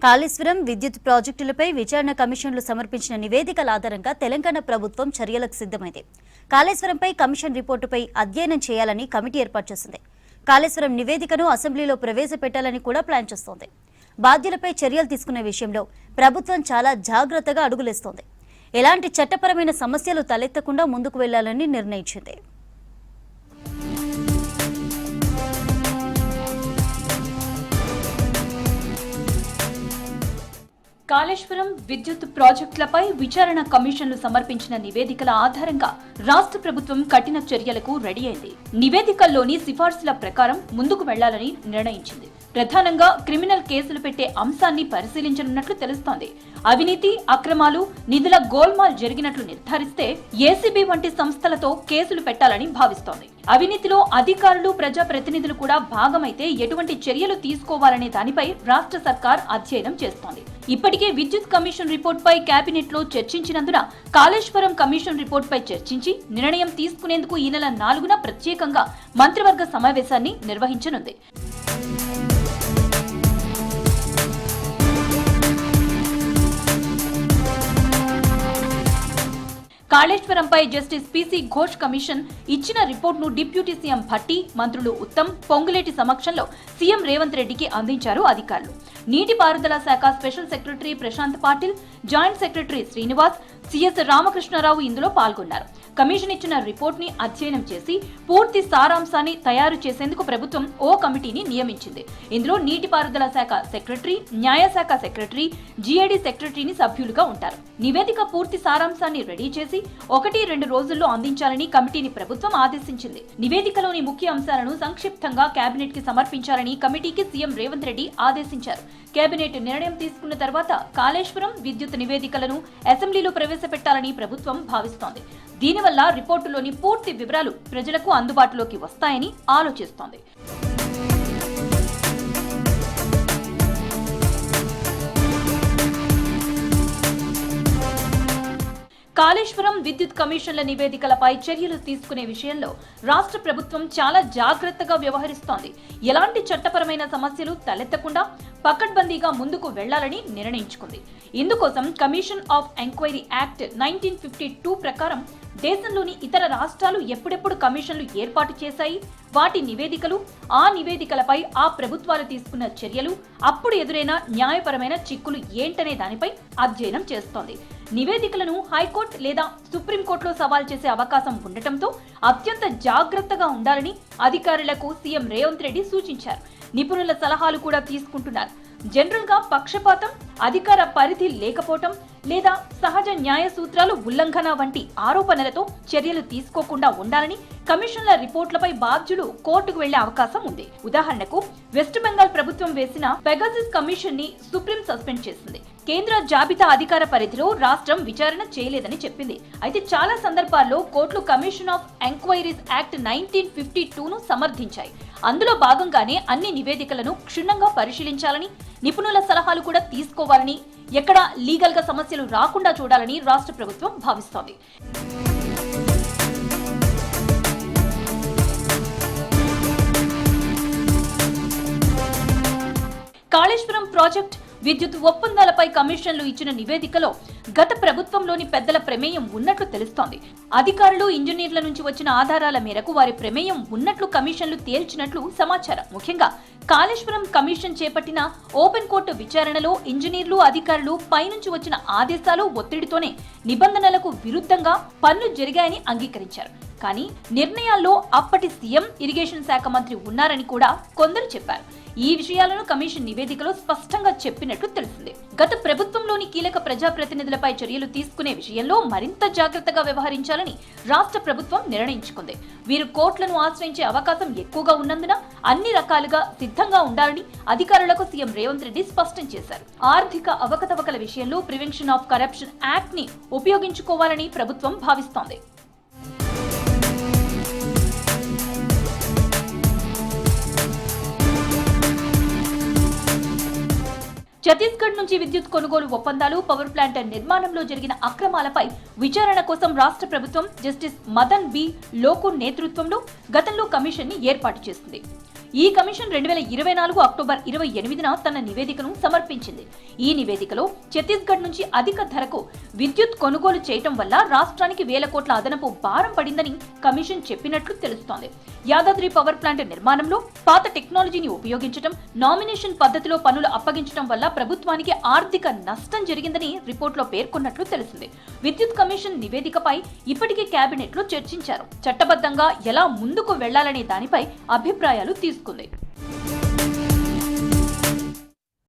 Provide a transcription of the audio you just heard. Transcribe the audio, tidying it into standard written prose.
కాళేశ్వరం విద్యుత్ ప్రాజెక్టులపై విచారణ కమిషన్లు సమర్పించిన నివేదికల ఆధారంగా తెలంగాణ ప్రభుత్వం చర్యలకు సిద్ధమైంది. కాళేశ్వరంపై కమిషన్ రిపోర్టుపై అధ్యయనం చేయాలని కమిటీ ఏర్పాటు చేసింది. కాళేశ్వరం నివేదికను అసెంబ్లీలో ప్రవేశపెట్టాలని కూడా ప్లాన్ చేస్తోంది. బాధ్యులపై చర్యలు తీసుకునే విషయంలో ప్రభుత్వం చాలా జాగ్రత్తగా అడుగులేస్తోంది. ఎలాంటి చట్టపరమైన సమస్యలు తలెత్తకుండా ముందుకు వెళ్లాలని నిర్ణయించింది. కాళేశ్వరం విద్యుత్ ప్రాజెక్టులపై విచారణ కమిషన్లు సమర్పించిన నివేదికల ఆధారంగా రాష్ట్ర ప్రభుత్వం కఠిన చర్యలకు రెడీ అయింది. నివేదికల్లోని సిఫార్సుల ప్రకారం ముందుకు వెళ్లాలని నిర్ణయించింది. ప్రధానంగా క్రిమినల్ కేసులు పెట్టే అంశాన్ని పరిశీలించనున్నట్లు తెలుస్తోంది. అవినీతి, అక్రమాలు, నిధుల గోల్మాల్ జరిగినట్లు నిర్ధారిస్తే ఏసీబీ వంటి సంస్థలతో కేసులు పెట్టాలని భావిస్తోంది. అవినీతిలో అధికారులు, ప్రజాప్రతినిధులు కూడా భాగమైతే ఎటువంటి చర్యలు తీసుకోవాలనే దానిపై రాష్ట్ర సర్కార్ అధ్యయనం చేస్తోంది. ఇప్పటికే విద్యుత్ కమిషన్ రిపోర్టుపై కేబినెట్ లో చర్చించినందున కాళేశ్వరం కమిషన్ రిపోర్టుపై చర్చించి నిర్ణయం తీసుకునేందుకు ఈ నెల 4న ప్రత్యేకంగా మంత్రివర్గ సమావేశాన్ని నిర్వహించనుంది. కాళేశ్వరంపై జస్టిస్ పీసీ ఘోష్ కమిషన్ ఇచ్చిన రిపోర్టును డిప్యూటీ సీఎం భట్టి, మంత్రులు ఉత్తమ్, పొంగులేటి సమక్షంలో సీఎం రేవంత్ రెడ్డికి అందించారు అధికారులు. నీటిపారుదల శాఖ special secretary Prashant Patil, joint secretary Srinivas, CS Ramakrishna Rao ఇందులో పాల్గొన్నారు. కమిషన్ ఇచ్చిన రిపోర్ట్ ని అధ్యయనం చేసి పూర్తి సారాంశాన్ని తయారు చేసేందుకు ప్రభుత్వం ఓ కమిటీని నియమించింది. ఇందులో నీటిపారుదల శాఖ సెక్రటరీ, న్యాయశాఖ సెక్రటరీ, జీఏడీ సెక్రటరీని సభ్యులుగా ఉంటారు. నివేదిక పూర్తి సారాంశాన్ని రెడీ చేసి 1-2 రోజుల్లో అందించాలని కమిటీని ప్రభుత్వం ఆదేశించింది. నివేదికలోని ముఖ్య అంశాలను సంక్షిప్తంగా కేబినెట్ కి సమర్పించాలని కమిటీకి సీఎం రేవంత్ రెడ్డి ఆదేశించారు. కేబినెట్ నిర్ణయం తీసుకున్న తర్వాత కాళేశ్వరం విద్యుత్ నివేదికలను అసెంబ్లీలో ప్రవేశపెట్టాలని ప్రభుత్వం భావిస్తోంది. దీనివల్ల రిపోర్టులోని పూర్తి వివరాలు ప్రజలకు అందుబాటులోకి వస్తాయని ఆలోచిస్తోంది. కాళేశ్వరం విద్యుత్ కమిషన్ల నివేదికలపై చర్యలు తీసుకునే విషయంలో రాష్ట్ర ప్రభుత్వం చాలా జాగ్రత్తగా వ్యవహరిస్తోంది. ఎలాంటి చట్టపరమైన సమస్యలు తలెత్తకుండా పకడ్బందీగా ముందుకు వెళ్లాలని నిర్ణయించుకుంది. ఇందుకోసం కమిషన్ ఆఫ్ ఎంక్వైరీ యాక్ట్ 1952 ప్రకారం దేశంలోని ఇతర రాష్ట్రాలు ఎప్పుడెప్పుడు కమిషన్లు ఏర్పాటు చేశాయి, వాటి నివేదికలు, ఆ నివేదికలపై ఆ ప్రభుత్వాలు తీసుకున్న చర్యలు, అప్పుడు ఎదురైన న్యాయపరమైన చిక్కులు ఏంటనే దానిపై అధ్యయనం చేస్తోంది. నివేదికలను హైకోర్టు లేదా సుప్రీంకోర్టులో సవాల్ చేసే అవకాశం ఉండటంతో అత్యంత జాగ్రత్తగా ఉండాలని అధికారులకు సీఎం రేవంత్ రెడ్డి సూచించారు. నిపుణుల సలహాలు కూడా తీసుకుంటున్నారు. జనరల్ గా పక్షపాతం, అధికార పరిధి లేకపోవటం లేదా సహజ న్యాయ సూత్రాలు ఉల్లంఘన వంటి ఆరోపణలతో చర్యలు తీసుకోకుండా ఉండాలని కమిషన్ల రిపోర్టులపై బాధ్యులు కోర్టుకు వెళ్లే అవకాశం ఉంది. ఉదాహరణకు వెస్ట్ బెంగాల్ ప్రభుత్వం వేసిన పెగాసిస్ కమిషన్ ని సుప్రీం సస్పెండ్ చేసింది. కేంద్ర జాబితా అధికార పరిధిలో రాష్ట్రం విచారణ చేయలేదని చెప్పింది. అయితే చాలా సందర్భాల్లో కోర్టులు కమిషన్ ఆఫ్ ఎంక్వైరీస్ యాక్ట్ 1952ను సమర్థించాయి. అందులో భాగంగానే అన్ని నివేదికలను క్షుణ్ణంగా పరిశీలించాలని, నిపుణుల సలహాలు కూడా తీసుకోవాలని, ఎక్కడ లీగల్ గా సమస్యలు రాకుండా చూడాలని రాష్ట్ర ప్రభుత్వం భావిస్తోంది. కాళేశ్వరం ప్రాజెక్ట్ విద్యుత్ ఒప్పందాలపై కమిషన్లు ఇచ్చిన నివేదికలో గత ప్రభుత్వంలోని పెద్దల ప్రమేయం ఉన్నట్లు తెలుస్తోంది. అధికారులు, ఇంజనీర్ల నుంచి వచ్చిన ఆధారాల మేరకు వారి ప్రమేయం ఉన్నట్లు కమిషన్లు తేల్చినట్లు సమాచారం. ముఖ్యంగా కాళేశ్వరం కమిషన్ చేపట్టిన ఓపెన్ కోర్టు విచారణలో ఇంజనీర్లు, అధికారులు పైనుంచి వచ్చిన ఆదేశాలు, ఒత్తిడితోనే నిబంధనలకు విరుద్ధంగా పనులు జరిగాయని అంగీకరించారు. కానీ నిర్ణయాల్లో అప్పటి సీఎం, ఇరిగేషన్ శాఖ మంత్రి ఉన్నారని కూడా కొందరు చెప్పారు. ఈ విషయాలను కమిషన్ నివేదికలో స్పష్టంగా చెప్పినట్లు తెలిసింది. గత ప్రభుత్వంలోని కీలక ప్రజాప్రతినిధులపై చర్యలు తీసుకునే విషయంలో మరింత జాగ్రత్తగా వ్యవహరించాలని రాష్ట్ర ప్రభుత్వం నిర్ణయించుకుంది. వీరు కోర్టులను ఆశ్రయించే అవకాశం ఎక్కువగా ఉన్నందున అన్ని రకాలుగా సిద్ధంగా ఉండాలని అధికారులకు సీఎం రేవంత్ రెడ్డి స్పష్టం చేశారు. ఆర్థిక అవకతవకల విషయంలో ప్రివెన్షన్ ఆఫ్ కరప్షన్ యాక్ట్ ని ఉపయోగించుకోవాలని ప్రభుత్వం భావిస్తోంది. ఛత్తీస్గఢ్ నుంచి విద్యుత్ కొనుగోలు ఒప్పందాలు, పవర్ ప్లాంట్ నిర్మాణంలో జరిగిన అక్రమాలపై విచారణ కోసం రాష్ట్ర ప్రభుత్వం జస్టిస్ మదన్ బి లోకూర్ నేతృత్వంలో గతంలో కమిషన్ ని ఏర్పాటు చేసింది. ఈ కమిషన్ 2024 అక్టోబర్ 28న తన నివేదికను సమర్పించింది. ఈ నివేదికలో ఛత్తీస్గఢ్ నుంచి అధిక ధరకు విద్యుత్ కొనుగోలు చేయటం వల్ల రాష్ట్రానికి వేల కోట్ల అదనపు భారం పడిందని కమిషన్ చెప్పినట్లు తెలుస్తోంది. యాదాద్రి పవర్ ప్లాంట్ నిర్మాణంలో పాత టెక్నాలజీని ఉపయోగించడం, నామినేషన్ పద్ధతిలో పనులు అప్పగించడం వల్ల ప్రభుత్వానికి ఆర్థిక నష్టం జరిగిందని రిపోర్టులో పేర్కొన్నట్లు తెలిసింది. విద్యుత్ కమిషన్ నివేదికపై ఇప్పటికే కేబినెట్ లో చర్చించారు. చట్టబద్ధంగా ఎలా ముందుకు వెళ్లాలనే దానిపై అభిప్రాయాలు తీసుకుంది.